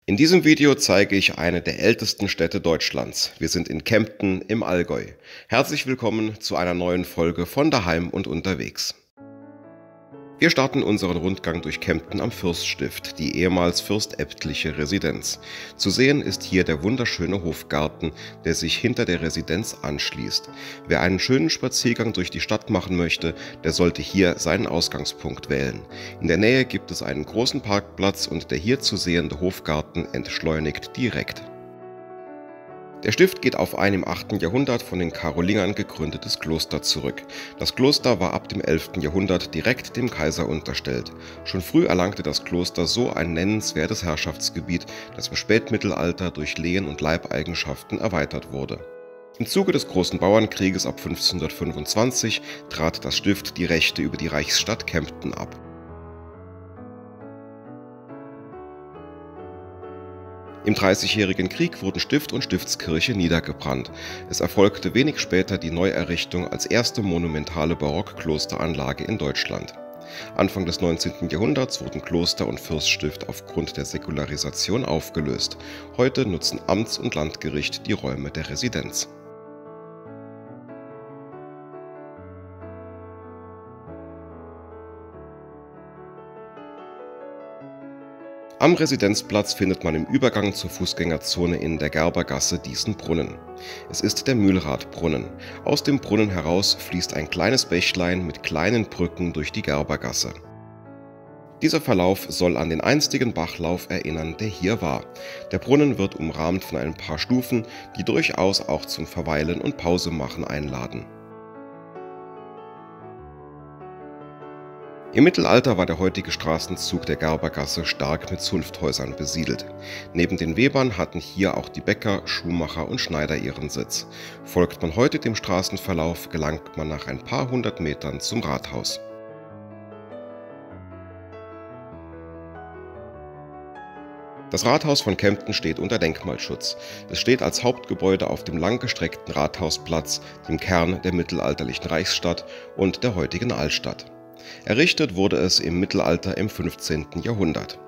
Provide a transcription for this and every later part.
In diesem Video zeige ich eine der ältesten Städte Deutschlands. Wir sind in Kempten im Allgäu. Herzlich willkommen zu einer neuen Folge von Daheim und unterwegs. Wir starten unseren Rundgang durch Kempten am Fürststift, die ehemals fürstäbtliche Residenz. Zu sehen ist hier der wunderschöne Hofgarten, der sich hinter der Residenz anschließt. Wer einen schönen Spaziergang durch die Stadt machen möchte, der sollte hier seinen Ausgangspunkt wählen. In der Nähe gibt es einen großen Parkplatz und der hier zu sehende Hofgarten entschleunigt direkt. Der Stift geht auf ein im 8. Jahrhundert von den Karolingern gegründetes Kloster zurück. Das Kloster war ab dem 11. Jahrhundert direkt dem Kaiser unterstellt. Schon früh erlangte das Kloster so ein nennenswertes Herrschaftsgebiet, das im Spätmittelalter durch Lehen und Leibeigenschaften erweitert wurde. Im Zuge des Großen Bauernkrieges ab 1525 trat das Stift die Rechte über die Reichsstadt Kempten ab. Im Dreißigjährigen Krieg wurden Stift und Stiftskirche niedergebrannt. Es erfolgte wenig später die Neuerrichtung als erste monumentale Barockklosteranlage in Deutschland. Anfang des 19. Jahrhunderts wurden Kloster und Fürststift aufgrund der Säkularisation aufgelöst. Heute nutzen Amts- und Landgericht die Räume der Residenz. Am Residenzplatz findet man im Übergang zur Fußgängerzone in der Gerbergasse diesen Brunnen. Es ist der Mühlradbrunnen. Aus dem Brunnen heraus fließt ein kleines Bächlein mit kleinen Brücken durch die Gerbergasse. Dieser Verlauf soll an den einstigen Bachlauf erinnern, der hier war. Der Brunnen wird umrahmt von ein paar Stufen, die durchaus auch zum Verweilen und Pausemachen einladen. Im Mittelalter war der heutige Straßenzug der Gerbergasse stark mit Zunfthäusern besiedelt. Neben den Webern hatten hier auch die Bäcker, Schuhmacher und Schneider ihren Sitz. Folgt man heute dem Straßenverlauf, gelangt man nach ein paar hundert Metern zum Rathaus. Das Rathaus von Kempten steht unter Denkmalschutz. Es steht als Hauptgebäude auf dem langgestreckten Rathausplatz, dem Kern der mittelalterlichen Reichsstadt und der heutigen Altstadt. Errichtet wurde es im Mittelalter im 15. Jahrhundert.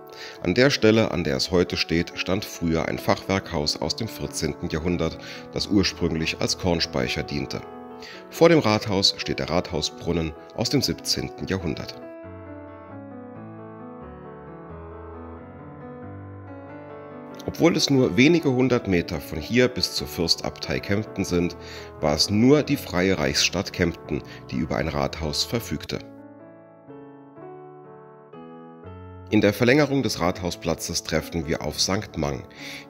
An der Stelle, an der es heute steht, stand früher ein Fachwerkhaus aus dem 14. Jahrhundert, das ursprünglich als Kornspeicher diente. Vor dem Rathaus steht der Rathausbrunnen aus dem 17. Jahrhundert. Obwohl es nur wenige hundert Meter von hier bis zur Fürstabtei Kempten sind, war es nur die Freie Reichsstadt Kempten, die über ein Rathaus verfügte. In der Verlängerung des Rathausplatzes treffen wir auf St. Mang.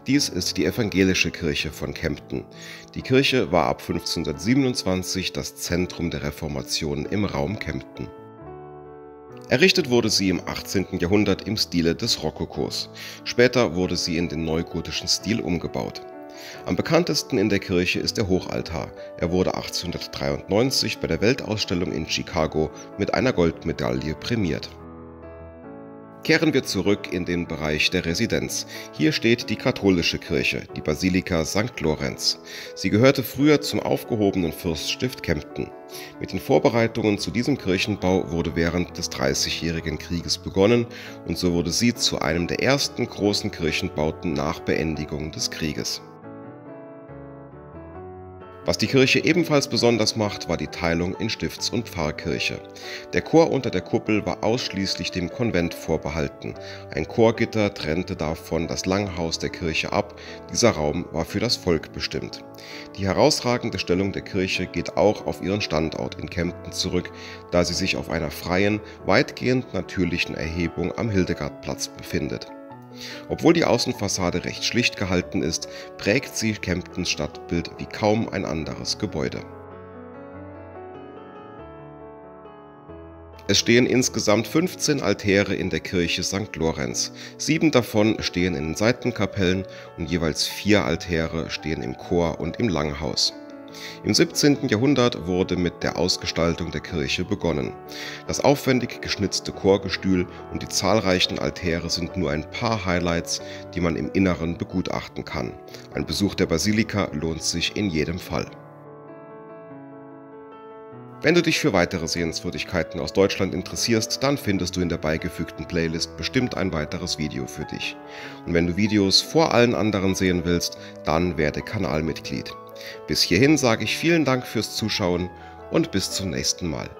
Dies ist die evangelische Kirche von Kempten. Die Kirche war ab 1527 das Zentrum der Reformation im Raum Kempten. Errichtet wurde sie im 18. Jahrhundert im Stile des Rokokos. Später wurde sie in den neugotischen Stil umgebaut. Am bekanntesten in der Kirche ist der Hochaltar. Er wurde 1893 bei der Weltausstellung in Chicago mit einer Goldmedaille prämiert. Kehren wir zurück in den Bereich der Residenz. Hier steht die katholische Kirche, die Basilika St. Lorenz. Sie gehörte früher zum aufgehobenen Fürststift Kempten. Mit den Vorbereitungen zu diesem Kirchenbau wurde während des Dreißigjährigen Krieges begonnen und so wurde sie zu einem der ersten großen Kirchenbauten nach Beendigung des Krieges. Was die Kirche ebenfalls besonders macht, war die Teilung in Stifts- und Pfarrkirche. Der Chor unter der Kuppel war ausschließlich dem Konvent vorbehalten. Ein Chorgitter trennte davon das Langhaus der Kirche ab. Dieser Raum war für das Volk bestimmt. Die herausragende Stellung der Kirche geht auch auf ihren Standort in Kempten zurück, da sie sich auf einer freien, weitgehend natürlichen Erhebung am Hildegardplatz befindet. Obwohl die Außenfassade recht schlicht gehalten ist, prägt sie Kemptens Stadtbild wie kaum ein anderes Gebäude. Es stehen insgesamt 15 Altäre in der Kirche St. Lorenz. 7 davon stehen in den Seitenkapellen und jeweils 4 Altäre stehen im Chor und im Langhaus. Im 17. Jahrhundert wurde mit der Ausgestaltung der Kirche begonnen. Das aufwendig geschnitzte Chorgestühl und die zahlreichen Altäre sind nur ein paar Highlights, die man im Inneren begutachten kann. Ein Besuch der Basilika lohnt sich in jedem Fall. Wenn du dich für weitere Sehenswürdigkeiten aus Deutschland interessierst, dann findest du in der beigefügten Playlist bestimmt ein weiteres Video für dich. Und wenn du Videos vor allen anderen sehen willst, dann werde Kanalmitglied. Bis hierhin sage ich vielen Dank fürs Zuschauen und bis zum nächsten Mal.